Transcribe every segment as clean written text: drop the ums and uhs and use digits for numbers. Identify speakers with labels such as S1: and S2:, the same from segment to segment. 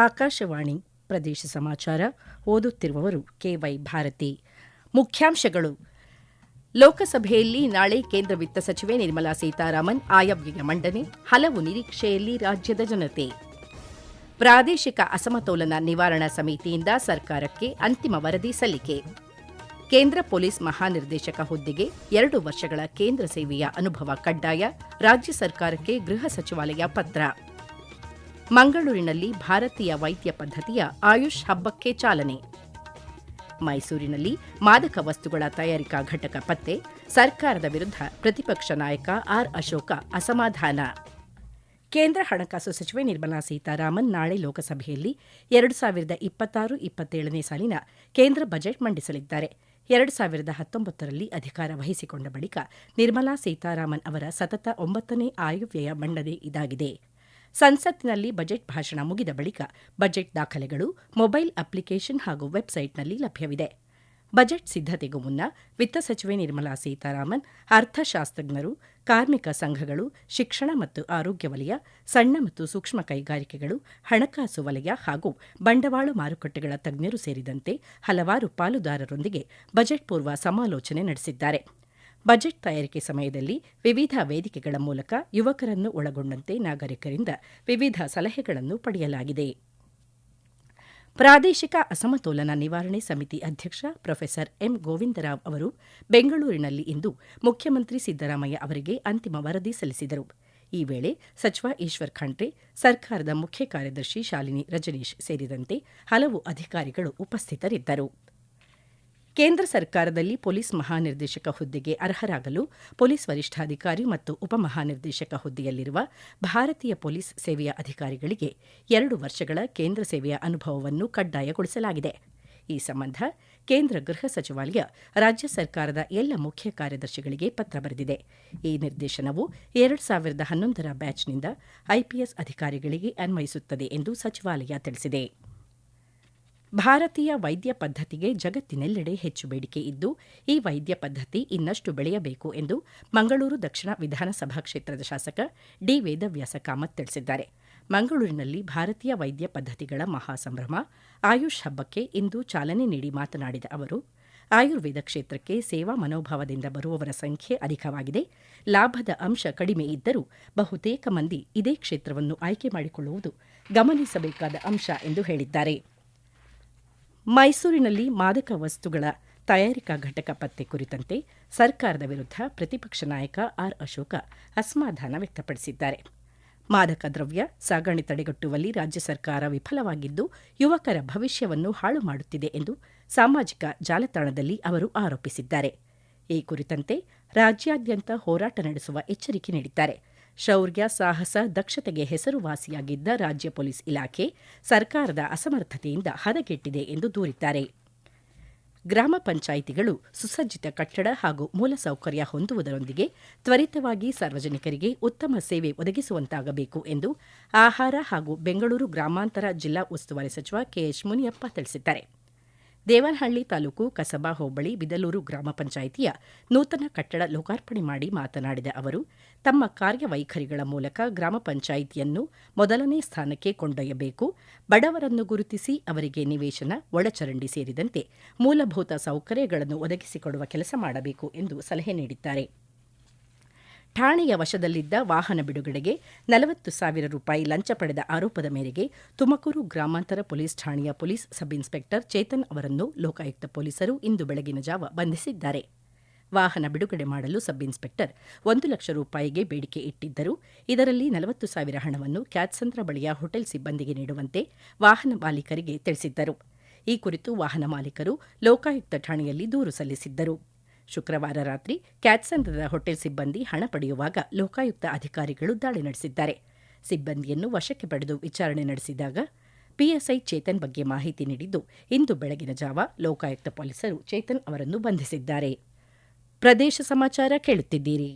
S1: ಆಕಾಶವಾಣಿ ಪ್ರದೇಶ ಸಮಾಚಾರ ಓದುತ್ತಿರುವವರು ಕೆವೈ ಭಾರತಿ. ಮುಖ್ಯಾಂಶಗಳು. ಲೋಕಸಭೆಯಲ್ಲಿ ನಾಳೆ ಕೇಂದ್ರ ವಿತ್ತ ಸಚಿವೆ ನಿರ್ಮಲಾ ಸೀತಾರಾಮನ್ ಆಯವ್ಯಯ ಮಂಡನೆ, ಹಲವು ನಿರೀಕ್ಷೆಯಲ್ಲಿ ರಾಜ್ಯದ ಜನತೆ. ಪ್ರಾದೇಶಿಕ ಅಸಮತೋಲನ ನಿವಾರಣಾ ಸಮಿತಿಯಿಂದ ಸರ್ಕಾರಕ್ಕೆ ಅಂತಿಮ ವರದಿ ಸಲ್ಲಿಕೆ. ಕೇಂದ್ರ ಪೊಲೀಸ್ ಮಹಾನಿರ್ದೇಶಕ ಹುದ್ದೆಗೆ 2 ವರ್ಷಗಳ ಕೇಂದ್ರ ಸೇವೆಯ ಅನುಭವ ಕಡ್ಡಾಯ, ರಾಜ್ಯ ಸರ್ಕಾರಕ್ಕೆ ಗೃಹ ಸಚಿವಾಲಯ ಪತ್ರ. ಮಂಗಳೂರಿನಲ್ಲಿ ಭಾರತೀಯ ವೈದ್ಯ ಪದ್ಧತಿಯ ಆಯುಷ್ ಹಬ್ಬಕ್ಕೆ ಚಾಲನೆ. ಮೈಸೂರಿನಲ್ಲಿ ಮಾದಕ ವಸ್ತುಗಳ ತಯಾರಿಕಾ ಘಟಕ ಪತ್ತೆ, ಸರ್ಕಾರದ ವಿರುದ್ಧ ಪ್ರತಿಪಕ್ಷ ನಾಯಕ ಆರ್ ಅಶೋಕ ಅಸಮಾಧಾನ. ಕೇಂದ್ರ ಹಣಕಾಸು ಸಚಿವೆ ನಿರ್ಮಲಾ ಸೀತಾರಾಮನ್ ನಾಳೆ ಲೋಕಸಭೆಯಲ್ಲಿ 2026-27ನೇ ಸಾಲಿನ ಕೇಂದ್ರ ಬಜೆಟ್ ಮಂಡಿಸಲಿದ್ದಾರೆ. 2019ರಲ್ಲಿ ಅಧಿಕಾರ ವಹಿಸಿಕೊಂಡ ಬಳಿಕ ನಿರ್ಮಲಾ ಸೀತಾರಾಮನ್ ಅವರ ಸತತ 9ನೇ ಆಯವ್ಯಯ ಮಂಡನೆ ಇದಾಗಿದೆ. ಸಂಸತ್ತಿನಲ್ಲಿ ಬಜೆಟ್ ಭಾಷಣ ಮುಗಿದ ಬಳಿಕ ಬಜೆಟ್ ದಾಖಲೆಗಳು ಮೊಬೈಲ್ ಅಪ್ಲಿಕೇಶನ್ ಹಾಗೂ ವೆಬ್ಸೈಟ್ನಲ್ಲಿ ಲಭ್ಯವಿದೆ. ಬಜೆಟ್ ಸಿದ್ದತೆಗೂ ಮುನ್ನ ವಿತ್ತ ಸಚಿವೆ ನಿರ್ಮಲಾ ಸೀತಾರಾಮನ್ ಅರ್ಥಶಾಸ್ತ್ರಜ್ಞರು, ಕಾರ್ಮಿಕ ಸಂಘಗಳು, ಶಿಕ್ಷಣ ಮತ್ತು ಆರೋಗ್ಯ ವಲಯ, ಸಣ್ಣ ಮತ್ತು ಸೂಕ್ಷ್ಮ ಕೈಗಾರಿಕೆಗಳು, ಹಣಕಾಸು ವಲಯ ಹಾಗೂ ಬಂಡವಾಳ ಮಾರುಕಟ್ಟೆಗಳ ತಜ್ಞರು ಸೇರಿದಂತೆ ಹಲವಾರು ಪಾಲುದಾರರೊಂದಿಗೆ ಬಜೆಟ್ ಪೂರ್ವ ಸಮಾಲೋಚನೆ ನಡೆಸಿದ್ದಾರೆ. ಬಜೆಟ್ ತಯಾರಿಕೆ ಸಮಯದಲ್ಲಿ ವಿವಿಧ ವೇದಿಕೆಗಳ ಮೂಲಕ ಯುವಕರನ್ನು ಒಳಗೊಂಡಂತೆ ನಾಗರಿಕರಿಂದ ವಿವಿಧ ಸಲಹೆಗಳನ್ನು ಪಡೆಯಲಾಗಿದೆ. ಪ್ರಾದೇಶಿಕ ಅಸಮತೋಲನ ನಿವಾರಣೆ ಸಮಿತಿ ಅಧ್ಯಕ್ಷ ಪ್ರೊಫೆಸರ್ ಎಂ ಗೋವಿಂದರಾವ್ ಅವರು ಬೆಂಗಳೂರಿನಲ್ಲಿ ಇಂದು ಮುಖ್ಯಮಂತ್ರಿ ಸಿದ್ದರಾಮಯ್ಯ ಅವರಿಗೆ ಅಂತಿಮ ವರದಿ ಸಲ್ಲಿಸಿದರು. ಈ ವೇಳೆ ಸಚಿವ ಈಶ್ವರ್ ಖಂಡ್ರೆ, ಸರ್ಕಾರದ ಮುಖ್ಯ ಕಾರ್ಯದರ್ಶಿ ಶಾಲಿನಿ ರಜನೀಶ್ ಸೇರಿದಂತೆ ಹಲವು ಅಧಿಕಾರಿಗಳು ಉಪಸ್ಥಿತರಿದ್ದರು. ಕೇಂದ್ರ ಸರ್ಕಾರದಲ್ಲಿ ಪೊಲೀಸ್ ಮಹಾನಿರ್ದೇಶಕ ಹುದ್ದೆಗೆ ಅರ್ಹರಾಗಲು ಪೊಲೀಸ್ ವರಿಷ್ಠಾಧಿಕಾರಿ ಮತ್ತು ಉಪಮಹಾನಿರ್ದೇಶಕ ಹುದ್ದೆಯಲ್ಲಿರುವ ಭಾರತೀಯ ಪೊಲೀಸ್ ಸೇವೆಯ ಅಧಿಕಾರಿಗಳಿಗೆ 2 ವರ್ಷಗಳ ಕೇಂದ್ರ ಸೇವೆಯ ಅನುಭವವನ್ನು ಕಡ್ಡಾಯಗೊಳಿಸಲಾಗಿದೆ. ಈ ಸಂಬಂಧ ಕೇಂದ್ರ ಗೃಹ ಸಚಿವಾಲಯ ರಾಜ್ಯ ಸರ್ಕಾರದ ಎಲ್ಲ ಮುಖ್ಯ ಕಾರ್ಯದರ್ಶಿಗಳಿಗೆ ಪತ್ರ ಬರೆದಿದೆ. ಈ ನಿರ್ದೇಶನವು 2011ರ ಬ್ಯಾಚ್ನಿಂದ ಐಪಿಎಸ್ ಅಧಿಕಾರಿಗಳಿಗೆ ಅನ್ವಯಿಸುತ್ತದೆ ಎಂದು ಸಚಿವಾಲಯ ತಿಳಿಸಿದೆ. ಭಾರತೀಯ ವೈದ್ಯ ಪದ್ಧತಿಗೆ ಜಗತ್ತಿನೆಲ್ಲೆಡೆ ಹೆಚ್ಚು ಬೇಡಿಕೆ ಇದ್ದು, ಈ ವೈದ್ಯ ಪದ್ಧತಿ ಇನ್ನಷ್ಟು ಬೆಳೆಯಬೇಕು ಎಂದು ಮಂಗಳೂರು ದಕ್ಷಿಣ ವಿಧಾನಸಭಾ ಕ್ಷೇತ್ರದ ಶಾಸಕ ಡಿ ವೇದವ್ಯಾಸ ಕಾಮತ್ ತಿಳಿಸಿದ್ದಾರೆ. ಮಂಗಳೂರಿನಲ್ಲಿ ಭಾರತೀಯ ವೈದ್ಯ ಪದ್ಧತಿಗಳ ಮಹಾಸಂಭ್ರಮ ಆಯುಷ್ ಹಬ್ಬಕ್ಕೆ ಇಂದು ಚಾಲನೆ ನೀಡಿ ಮಾತನಾಡಿದ ಅವರು, ಆಯುರ್ವೇದ ಕ್ಷೇತ್ರಕ್ಕೆ ಸೇವಾ ಮನೋಭಾವದಿಂದ ಬರುವವರ ಸಂಖ್ಯೆ ಅಧಿಕವಾಗಿದೆ. ಲಾಭದ ಅಂಶ ಕಡಿಮೆ ಇದ್ದರೂ ಬಹುತೇಕ ಮಂದಿ ಇದೇ ಕ್ಷೇತ್ರವನ್ನು ಆಯ್ಕೆ ಮಾಡಿಕೊಳ್ಳುವುದು ಗಮನಿಸಬೇಕಾದ ಅಂಶ ಎಂದು ಹೇಳಿದ್ದಾರೆ. ಮೈಸೂರಿನಲ್ಲಿ ಮಾದಕ ವಸ್ತುಗಳ ತಯಾರಿಕಾ ಘಟಕ ಪತ್ತೆ ಕುರಿತಂತೆ ಸರ್ಕಾರದ ವಿರುದ್ಧ ಪ್ರತಿಪಕ್ಷ ನಾಯಕ ಆರ್ ಅಶೋಕ ಅಸಮಾಧಾನ ವ್ಯಕ್ತಪಡಿಸಿದ್ದಾರೆ. ಮಾದಕ ದ್ರವ್ಯ ಸಾಗಣೆ ತಡೆಗಟ್ಟುವಲ್ಲಿ ರಾಜ್ಯ ಸರ್ಕಾರ ವಿಫಲವಾಗಿದ್ದು, ಯುವಕರ ಭವಿಷ್ಯವನ್ನು ಹಾಳು ಮಾಡುತ್ತಿದೆ ಎಂದು ಸಾಮಾಜಿಕ ಜಾಲತಾಣದಲ್ಲಿ ಅವರು ಆರೋಪಿಸಿದ್ದಾರೆ. ಈ ಕುರಿತಂತೆ ರಾಜ್ಯಾದ್ಯಂತ ಹೋರಾಟ ನಡೆಸುವ ಎಚ್ಚರಿಕೆ ನೀಡಿದ್ದಾರೆ. ಶೌರ್ಯ, ಸಾಹಸ, ದಕ್ಷತೆಗೆ ಹೆಸರುವಾಸಿಯಾಗಿದ್ದ ರಾಜ್ಯ ಪೊಲೀಸ್ ಇಲಾಖೆ ಸರ್ಕಾರದ ಅಸಮರ್ಥತೆಯಿಂದ ಹದಗೆಟ್ಟಿದೆ ಎಂದು ದೂರಿದ್ದಾರೆ. ಗ್ರಾಮ ಪಂಚಾಯಿತಿಗಳು ಸುಸಜ್ಜಿತ ಕಟ್ಟಡ ಹಾಗೂ ಮೂಲಸೌಕರ್ಯ ಹೊಂದುವುದರೊಂದಿಗೆ ತ್ವರಿತವಾಗಿ ಸಾರ್ವಜನಿಕರಿಗೆ ಉತ್ತಮ ಸೇವೆ ಒದಗಿಸುವಂತಾಗಬೇಕು ಎಂದು ಆಹಾರ ಹಾಗೂ ಬೆಂಗಳೂರು ಗ್ರಾಮಾಂತರ ಜಿಲ್ಲಾ ಉಸ್ತುವಾರಿ ಸಚಿವ ಕೆಎಚ್ ಮುನಿಯಪ್ಪ ತಿಳಿಸಿದ್ದಾರೆ. ದೇವನಹಳ್ಳಿ ತಾಲೂಕು ಕಸಬಾ ಹೋಬಳಿ ಬಿದಲೂರು ಗ್ರಾಮ ಪಂಚಾಯಿತಿಯ ನೂತನ ಕಟ್ಟಡ ಲೋಕಾರ್ಪಣೆ ಮಾಡಿ ಮಾತನಾಡಿದ ಅವರು, ತಮ್ಮ ಕಾರ್ಯವೈಖರಿಗಳ ಮೂಲಕ ಗ್ರಾಮ ಪಂಚಾಯಿತಿಯನ್ನು ಮೊದಲನೇ ಸ್ಥಾನಕ್ಕೆ ಕೊಂಡೊಯ್ಯಬೇಕು. ಬಡವರನ್ನು ಗುರುತಿಸಿ ಅವರಿಗೆ ನಿವೇಶನ, ಒಳಚರಂಡಿ ಸೇರಿದಂತೆ ಮೂಲಭೂತ ಸೌಕರ್ಯಗಳನ್ನು ಒದಗಿಸಿಕೊಡುವ ಕೆಲಸ ಮಾಡಬೇಕು ಎಂದು ಸಲಹೆ ನೀಡಿದ್ದಾರೆ. ಠಾಣೆಯ ವಶದಲ್ಲಿದ್ದ ವಾಹನ ಬಿಡುಗಡೆಗೆ 40,000 ರೂಪಾಯಿ ಲಂಚ ಪಡೆದ ಆರೋಪದ ಮೇರೆಗೆ ತುಮಕೂರು ಗ್ರಾಮಾಂತರ ಪೊಲೀಸ್ ಠಾಣೆಯ ಪೊಲೀಸ್ ಸಬ್ ಇನ್ಸ್ಪೆಕ್ಟರ್ ಚೇತನ್ ಅವರನ್ನು ಲೋಕಾಯುಕ್ತ ಪೊಲೀಸರು ಇಂದು ಬೆಳಗಿನ ಜಾವ ಬಂಧಿಸಿದ್ದಾರೆ. ವಾಹನ ಬಿಡುಗಡೆ ಮಾಡಲು ಸಬ್ ಇನ್ಸ್ಪೆಕ್ಟರ್ 1 ಲಕ್ಷ ರೂಪಾಯಿಗೆ ಬೇಡಿಕೆ ಇಟ್ಟಿದ್ದರು. ಇದರಲ್ಲಿ 40,000 ಹಣವನ್ನು ಕ್ಯಾತ್ಸಂದ್ರ ಬಳಿಯ ಹೋಟೆಲ್ ಸಿಬ್ಬಂದಿಗೆ ನೀಡುವಂತೆ ವಾಹನ ಮಾಲೀಕರಿಗೆ ತಿಳಿಸಿದ್ದರು. ಈ ಕುರಿತು ವಾಹನ ಮಾಲೀಕರು ಲೋಕಾಯುಕ್ತ ಠಾಣೆಯಲ್ಲಿ ದೂರು ಸಲ್ಲಿಸಿದ್ದರು. ಶುಕ್ರವಾರ ರಾತ್ರಿ ಕ್ಯಾತ್ಸಂದ್ರದ ಹೋಟೆಲ್ ಸಿಬ್ಬಂದಿ ಹಣ ಪಡೆಯುವಾಗ ಲೋಕಾಯುಕ್ತ ಅಧಿಕಾರಿಗಳು ದಾಳಿ ನಡೆಸಿದ್ದಾರೆ. ಸಿಬ್ಬಂದಿಯನ್ನು ವಶಕ್ಕೆ ಪಡೆದು ವಿಚಾರಣೆ ನಡೆಸಿದಾಗ ಪಿಎಸ್ಐ ಚೇತನ್ ಬಗ್ಗೆ ಮಾಹಿತಿ ನೀಡಿದ್ದು, ಇಂದು ಬೆಳಗಿನ ಜಾವ ಲೋಕಾಯುಕ್ತ ಪೊಲೀಸರು ಚೇತನ್ ಅವರನ್ನು ಬಂಧಿಸಿದ್ದಾರೆ. ಪ್ರದೇಶ ಸಮಾಚಾರ ಕೇಳುತ್ತಿದ್ದೀರಿ.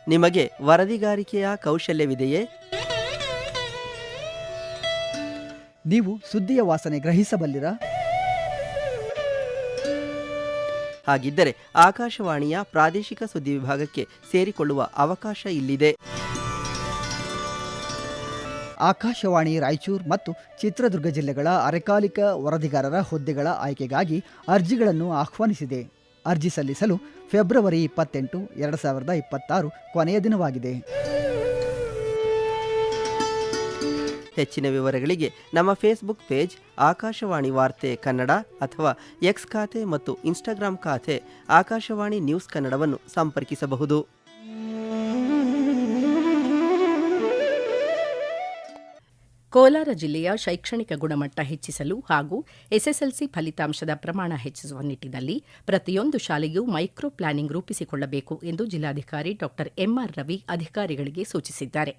S2: ನಿಮಗೆ ವರದಿಗಾರಿಕೆಯ ಕೌಶಲ್ಯವಿದೆಯೇ?
S3: ನೀವು ಸುದ್ದಿಯ ವಾಸನೆ ಗ್ರಹಿಸಬಲ್ಲಿರಾ?
S2: ಹಾಗಿದ್ದರೆ ಆಕಾಶವಾಣಿಯ ಪ್ರಾದೇಶಿಕ ಸುದ್ದಿ ವಿಭಾಗಕ್ಕೆ ಸೇರಿಕೊಳ್ಳುವ ಅವಕಾಶ ಇಲ್ಲಿದೆ.
S3: ಆಕಾಶವಾಣಿ ರಾಯಚೂರು ಮತ್ತು ಚಿತ್ರದುರ್ಗ ಜಿಲ್ಲೆಗಳ ಅರೆಕಾಲಿಕ ವರದಿಗಾರರ ಹುದ್ದೆಗಳ ಆಯ್ಕೆಗಾಗಿ ಅರ್ಜಿಗಳನ್ನು ಆಹ್ವಾನಿಸಿದೆ. ಅರ್ಜಿ ಸಲ್ಲಿಸಲು ಫೆಬ್ರವರಿ 28, 2026 ಕೊನೆಯ ದಿನವಾಗಿದೆ.
S2: ಹೆಚ್ಚಿನ ವಿವರಗಳಿಗೆ ನಮ್ಮ ಫೇಸ್ಬುಕ್ ಪೇಜ್ ಆಕಾಶವಾಣಿ ವಾರ್ತೆ ಕನ್ನಡ ಅಥವಾ ಎಕ್ಸ್ ಖಾತೆ ಮತ್ತು ಇನ್ಸ್ಟಾಗ್ರಾಂ ಖಾತೆ ಆಕಾಶವಾಣಿ ನ್ಯೂಸ್ ಕನ್ನಡವನ್ನು ಸಂಪರ್ಕಿಸಬಹುದು.
S1: ಕೋಲಾರ ಜಿಲ್ಲೆಯ ಶೈಕ್ಷಣಿಕ ಗುಣಮಟ್ಟ ಹೆಚ್ಚಿಸಲು ಹಾಗೂ ಎಸ್ಎಸ್ಎಲ್ಸಿ ಫಲಿತಾಂಶದ ಪ್ರಮಾಣ ಹೆಚ್ಚಿಸುವ ನಿಟ್ಟಿನಲ್ಲಿ ಪ್ರತಿಯೊಂದು ಶಾಲೆಯೂ ಮೈಕ್ರೋ ಪ್ಲಾನಿಂಗ್ ರೂಪಿಸಿಕೊಳ್ಳಬೇಕು ಎಂದು ಜಿಲ್ಲಾಧಿಕಾರಿ ಡಾ ಎಂಆರ್ ರವಿ ಅಧಿಕಾರಿಗಳಿಗೆ ಸೂಚಿಸಿದ್ದಾರೆ.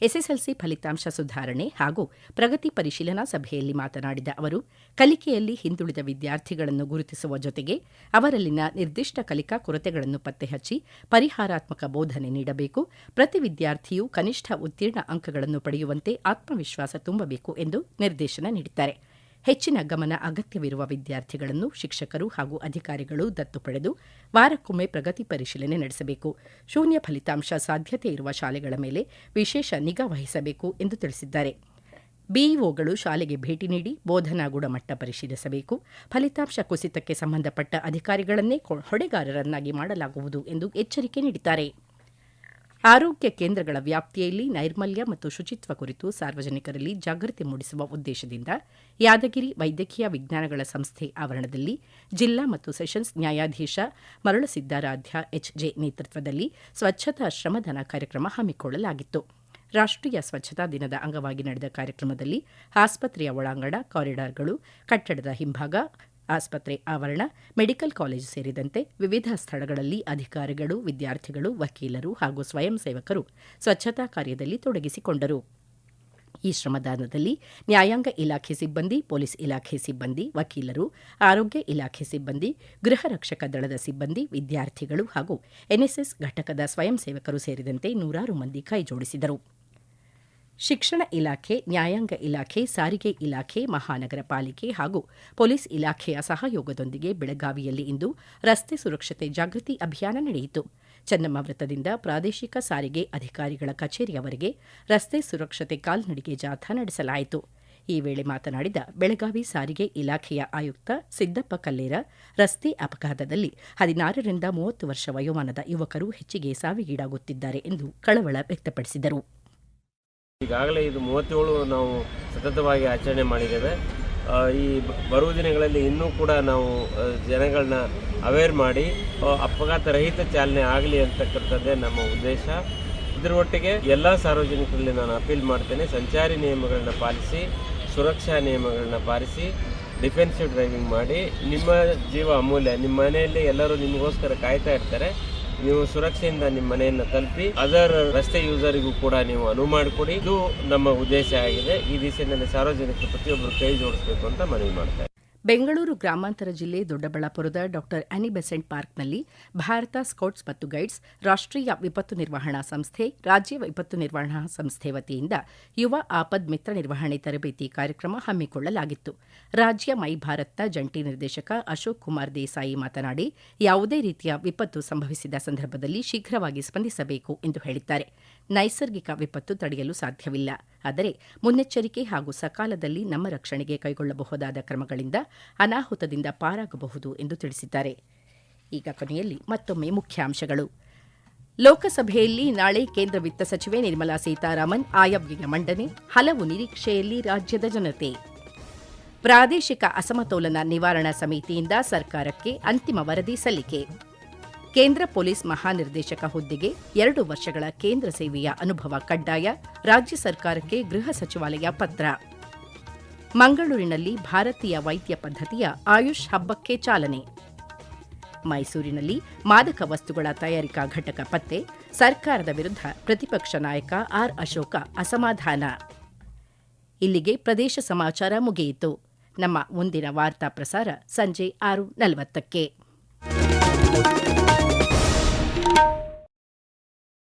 S1: ಎಸ್ಎಸ್ಎಲ್ಸಿ ಫಲಿತಾಂಶ ಸುಧಾರಣೆ ಹಾಗೂ ಪ್ರಗತಿ ಪರಿಶೀಲನಾ ಸಭೆಯಲ್ಲಿ ಮಾತನಾಡಿದ ಅವರು, ಕಲಿಕೆಯಲ್ಲಿ ಹಿಂದುಳಿದ ವಿದ್ಯಾರ್ಥಿಗಳನ್ನು ಗುರುತಿಸುವ ಜೊತೆಗೆ ಅವರಲ್ಲಿನ ನಿರ್ದಿಷ್ಟ ಕಲಿಕಾ ಕೊರತೆಗಳನ್ನು ಪತ್ತೆ ಹಚ್ಚಿ ಪರಿಹಾರಾತ್ಮಕ ಬೋಧನೆ ನೀಡಬೇಕು. ಪ್ರತಿ ವಿದ್ಯಾರ್ಥಿಯೂ ಕನಿಷ್ಠ ಉತ್ತೀರ್ಣ ಅಂಕಗಳನ್ನು ಪಡೆಯುವಂತೆ ಆತ್ಮವಿಶ್ವಾಸ ತುಂಬಬೇಕು ಎಂದು ನಿರ್ದೇಶನ ನೀಡಿದ್ದಾರೆ. ಹೆಚ್ಚಿನ ಗಮನ ಅಗತ್ಯವಿರುವ ವಿದ್ಯಾರ್ಥಿಗಳನ್ನು ಶಿಕ್ಷಕರು ಹಾಗೂ ಅಧಿಕಾರಿಗಳು ದತ್ತು ಪಡೆದು ವಾರಕ್ಕೊಮ್ಮೆ ಪ್ರಗತಿ ಪರಿಶೀಲನೆ ನಡೆಸಬೇಕು. ಶೂನ್ಯ ಫಲಿತಾಂಶ ಸಾಧ್ಯತೆ ಇರುವ ಶಾಲೆಗಳ ಮೇಲೆ ವಿಶೇಷ ನಿಗಾ ವಹಿಸಬೇಕು ಎಂದು ತಿಳಿಸಿದ್ದಾರೆ. ಬಿಇಒಗಳು ಶಾಲೆಗೆ ಭೇಟಿ ನೀಡಿ ಬೋಧನಾ ಗುಣಮಟ್ಟ ಪರಿಶೀಲಿಸಬೇಕು. ಫಲಿತಾಂಶ ಕುಸಿತಕ್ಕೆ ಸಂಬಂಧಪಟ್ಟ ಅಧಿಕಾರಿಗಳನ್ನೇ ಹೊಣೆಗಾರರನ್ನಾಗಿ ಮಾಡಲಾಗುವುದು ಎಂದು ಎಚ್ಚರಿಕೆ ನೀಡಿದ್ದಾರೆ. ಆರೋಗ್ಯ ಕೇಂದ್ರಗಳ ವ್ಯಾಪ್ತಿಯಲ್ಲಿ ನೈರ್ಮಲ್ಯ ಮತ್ತು ಶುಚಿತ್ವ ಕುರಿತು ಸಾರ್ವಜನಿಕರಲ್ಲಿ ಜಾಗೃತಿ ಮೂಡಿಸುವ ಉದ್ದೇಶದಿಂದ ಯಾದಗಿರಿ ವೈದ್ಯಕೀಯ ವಿಜ್ಞಾನಗಳ ಸಂಸ್ಥೆ ಆವರಣದಲ್ಲಿ ಜಿಲ್ಲಾ ಮತ್ತು ಸೆಷನ್ಸ್ ನ್ಯಾಯಾಧೀಶ ಮರಳಸಿದ್ದಾರಾಧ್ಯ ಎಚ್ಜೆ ನೇತೃತ್ವದಲ್ಲಿ ಸ್ವಚ್ಛತಾ ಶ್ರಮದಾನ ಕಾರ್ಯಕ್ರಮ ಹಮ್ಮಿಕೊಳ್ಳಲಾಗಿತ್ತು. ರಾಷ್ಟ್ರೀಯ ಸ್ವಚ್ಛತಾ ದಿನದ ಅಂಗವಾಗಿ ನಡೆದ ಕಾರ್ಯಕ್ರಮದಲ್ಲಿ ಆಸ್ಪತ್ರೆಯ ಒಳಾಂಗಣ, ಕಾರಿಡಾರ್ಗಳು, ಕಟ್ಟಡದ ಹಿಂಭಾಗ, ಆಸ್ಪತ್ರೆ ಆವರಣ, ಮೆಡಿಕಲ್ ಕಾಲೇಜು ಸೇರಿದಂತೆ ವಿವಿಧ ಸ್ಥಳಗಳಲ್ಲಿ ಅಧಿಕಾರಿಗಳು, ವಿದ್ಯಾರ್ಥಿಗಳು, ವಕೀಲರು ಹಾಗೂ ಸ್ವಯಂ ಸೇವಕರು ಸ್ವಚ್ಛತಾ ಕಾರ್ಯದಲ್ಲಿ ತೊಡಗಿಸಿಕೊಂಡರು. ಈ ಶ್ರಮದಾನದಲ್ಲಿ ನ್ಯಾಯಾಂಗ ಇಲಾಖೆ ಸಿಬ್ಬಂದಿ, ಪೊಲೀಸ್ ಇಲಾಖೆ ಸಿಬ್ಬಂದಿ, ವಕೀಲರು, ಆರೋಗ್ಯ ಇಲಾಖೆ ಸಿಬ್ಬಂದಿ, ಗೃಹ ರಕ್ಷಕ ದಳದ ಸಿಬ್ಬಂದಿ, ವಿದ್ಯಾರ್ಥಿಗಳು ಹಾಗೂ ಎನ್ಎಸ್ಎಸ್ ಘಟಕದ ಸ್ವಯಂ ಸೇವಕರು ಸೇರಿದಂತೆ ನೂರಾರು ಮಂದಿ ಕೈಜೋಡಿಸಿದರು. ಶಿಕ್ಷಣ ಇಲಾಖೆ, ನ್ಯಾಯಾಂಗ ಇಲಾಖೆ, ಸಾರಿಗೆ ಇಲಾಖೆ, ಮಹಾನಗರ ಪಾಲಿಕೆ ಹಾಗೂ ಪೊಲೀಸ್ ಇಲಾಖೆಯ ಸಹಯೋಗದೊಂದಿಗೆ ಬೆಳಗಾವಿಯಲ್ಲಿ ಇಂದು ರಸ್ತೆ ಸುರಕ್ಷತೆ ಜಾಗೃತಿ ಅಭಿಯಾನ ನಡೆಯಿತು. ಚೆನ್ನಮ್ಮ ವೃತ್ತದಿಂದ ಪ್ರಾದೇಶಿಕ ಸಾರಿಗೆ ಅಧಿಕಾರಿಗಳ ಕಚೇರಿಯವರೆಗೆ ರಸ್ತೆ ಸುರಕ್ಷತೆ ಕಾಲ್ನಡಿಗೆ ಜಾಥಾ ನಡೆಸಲಾಯಿತು. ಈ ವೇಳೆ ಮಾತನಾಡಿದ ಬೆಳಗಾವಿ ಸಾರಿಗೆ ಇಲಾಖೆಯ ಆಯುಕ್ತ ಸಿದ್ದಪ್ಪ ಕಲ್ಲೇರ, ರಸ್ತೆ ಅಪಘಾತದಲ್ಲಿ 16ರಿಂದ 30 ವರ್ಷ ವಯೋಮಾನದ ಯುವಕರು ಹೆಚ್ಚಿಗೆ ಸಾವಿಗೀಡಾಗುತ್ತಿದ್ದಾರೆ ಎಂದು ಕಳವಳ ವ್ಯಕ್ತಪಡಿಸಿದರು.
S4: ಈಗಾಗಲೇ ಇದು 37 ನಾವು ಸತತವಾಗಿ ಆಚರಣೆ ಮಾಡಿದ್ದೇವೆ. ಈ ಬರುವ ದಿನಗಳಲ್ಲಿ ಇನ್ನೂ ಕೂಡ ನಾವು ಜನಗಳನ್ನ ಅವೇರ್ ಮಾಡಿ ಅಪಘಾತ ರಹಿತ ಚಾಲನೆ ಆಗಲಿ ಅಂತಕ್ಕಂಥದ್ದೇ ನಮ್ಮ ಉದ್ದೇಶ. ಇದರ ಒಟ್ಟಿಗೆ ಎಲ್ಲ ಸಾರ್ವಜನಿಕರಲ್ಲಿ ನಾನು ಅಪೀಲ್ ಮಾಡ್ತೇನೆ, ಸಂಚಾರಿ ನಿಯಮಗಳನ್ನ ಪಾಲಿಸಿ, ಸುರಕ್ಷಾ ನಿಯಮಗಳನ್ನ ಪಾಲಿಸಿ, ಡಿಫೆನ್ಸಿವ್ ಡ್ರೈವಿಂಗ್ ಮಾಡಿ. ನಿಮ್ಮ ಜೀವ ಅಮೂಲ್ಯ. ನಿಮ್ಮ ಮನೆಯಲ್ಲಿ ಎಲ್ಲರೂ ನಿಮಗೋಸ್ಕರ ಕಾಯ್ತಾ ಇರ್ತಾರೆ. ನೀವು ಸುರಕ್ಷೆಯಿಂದ ನಿಮ್ಮ ಮನೆಯನ್ನು ತಲುಪಿ ಅದರ ರಸ್ತೆ ಯೂಸರಿಗೂ ಕೂಡ ನೀವು ಅನುವು ಮಾಡಿಕೊಡಿ. ಇದು ನಮ್ಮ ಉದ್ದೇಶ ಆಗಿದೆ. ಈ ದಿಸೆಯಲ್ಲಿ ಸಾರ್ವಜನಿಕರು ಪ್ರತಿಯೊಬ್ಬರು ಕೈ ಜೋಡಿಸಬೇಕು ಅಂತ ಮನವಿ ಮಾಡ್ತಾರೆ.
S1: ಬೆಂಗಳೂರು ಗ್ರಾಮಾಂತರ ಜಿಲ್ಲೆ ದೊಡ್ಡಬಳ್ಳಾಪುರದ ಡಾ ಆನಿ ಬೆಸೆಂಟ್ ಪಾರ್ಕ್ನಲ್ಲಿ ಭಾರತ ಸ್ಕೌಟ್ಸ್ ಮತ್ತು ಗೈಡ್ಸ್, ರಾಷ್ಟ್ರೀಯ ವಿಪತ್ತು ನಿರ್ವಹಣಾ ಸಂಸ್ಥೆ, ರಾಜ್ಯ ವಿಪತ್ತು ನಿರ್ವಹಣಾ ಸಂಸ್ಥೆ ವತಿಯಿಂದ ಯುವ ಆಪದ್ ಮಿತ್ರ ನಿರ್ವಹಣೆ ತರಬೇತಿ ಕಾರ್ಯಕ್ರಮ ಹಮ್ಮಿಕೊಳ್ಳಲಾಗಿತ್ತು. ರಾಜ್ಯ ಮೈ ಭಾರತ್ನ ಜಂಟಿ ನಿರ್ದೇಶಕ ಅಶೋಕ್ ಕುಮಾರ್ ದೇಸಾಯಿ ಮಾತನಾಡಿ, ಯಾವುದೇ ರೀತಿಯ ವಿಪತ್ತು ಸಂಭವಿಸಿದ ಸಂದರ್ಭದಲ್ಲಿ ಶೀಘ್ರವಾಗಿ ಸ್ಪಂದಿಸಬೇಕು ಎಂದು ಹೇಳಿದ್ದಾರೆ. ನೈಸರ್ಗಿಕ ವಿಪತ್ತು ತಡೆಯಲು ಸಾಧ್ಯವಿಲ್ಲ, ಆದರೆ ಮುನ್ನೆಚ್ಚರಿಕೆ ಹಾಗೂ ಸಕಾಲದಲ್ಲಿ ನಮ್ಮ ರಕ್ಷಣೆಗೆ ಕೈಗೊಳ್ಳಬಹುದಾದ ಕ್ರಮಗಳಿಂದ ಅನಾಹುತದಿಂದ ಪಾರಾಗಬಹುದು ಎಂದು ತಿಳಿಸಿದ್ದಾರೆ. ಈಗ ಕೊನೆಯಲ್ಲಿ ಮತ್ತೊಮ್ಮೆ ಮುಖ್ಯಾಂಶಗಳು. ಲೋಕಸಭೆಯಲ್ಲಿ ನಾಳೆ ಕೇಂದ್ರ ವಿತ್ತ ಸಚಿವೆ ನಿರ್ಮಲಾ ಸೀತಾರಾಮನ್ ಆಯವ್ಯಯ ಮಂಡನೆ, ಹಲವು ನಿರೀಕ್ಷೆಯಲ್ಲಿ ರಾಜ್ಯದ ಜನತೆ. ಪ್ರಾದೇಶಿಕ ಅಸಮತೋಲನ ನಿವಾರಣಾ ಸಮಿತಿಯಿಂದ ಸರ್ಕಾರಕ್ಕೆ ಅಂತಿಮ ವರದಿ ಸಲ್ಲಿಕೆ. ಕೇಂದ್ರ ಪೊಲೀಸ್ ಮಹಾನಿರ್ದೇಶಕ ಹುದ್ದೆಗೆ 2 ವರ್ಷಗಳ ಕೇಂದ್ರ ಸೇವೆಯ ಅನುಭವ ಕಡ್ಡಾಯ, ರಾಜ್ಯ ಸರ್ಕಾರಕ್ಕೆ ಗೃಹ ಸಚಿವಾಲಯ ಪತ್ರ. ಮಂಗಳೂರಿನಲ್ಲಿ ಭಾರತೀಯ ವೈದ್ಯ ಪದ್ಧತಿಯ ಆಯುಷ್ ಹಬ್ಬಕ್ಕೆ ಚಾಲನೆ. ಮೈಸೂರಿನಲ್ಲಿ ಮಾದಕ ವಸ್ತುಗಳ ತಯಾರಿಕಾ ಘಟಕ ಪತ್ತೆ, ಸರ್ಕಾರದ ವಿರುದ್ಧ ಪ್ರತಿಪಕ್ಷ ನಾಯಕ ಆರ್ ಅಶೋಕ ಅಸಮಾಧಾನ. ಇಲ್ಲಿಗೆ ಪ್ರದೇಶ ಸಮಾಚಾರ ಮುಗಿಯಿತು. ನಮ್ಮ ಮುಂದಿನ ವಾರ್ತಾ ಪ್ರಸಾರ ಸಂಜೆ 6:40ಕ್ಕೆ.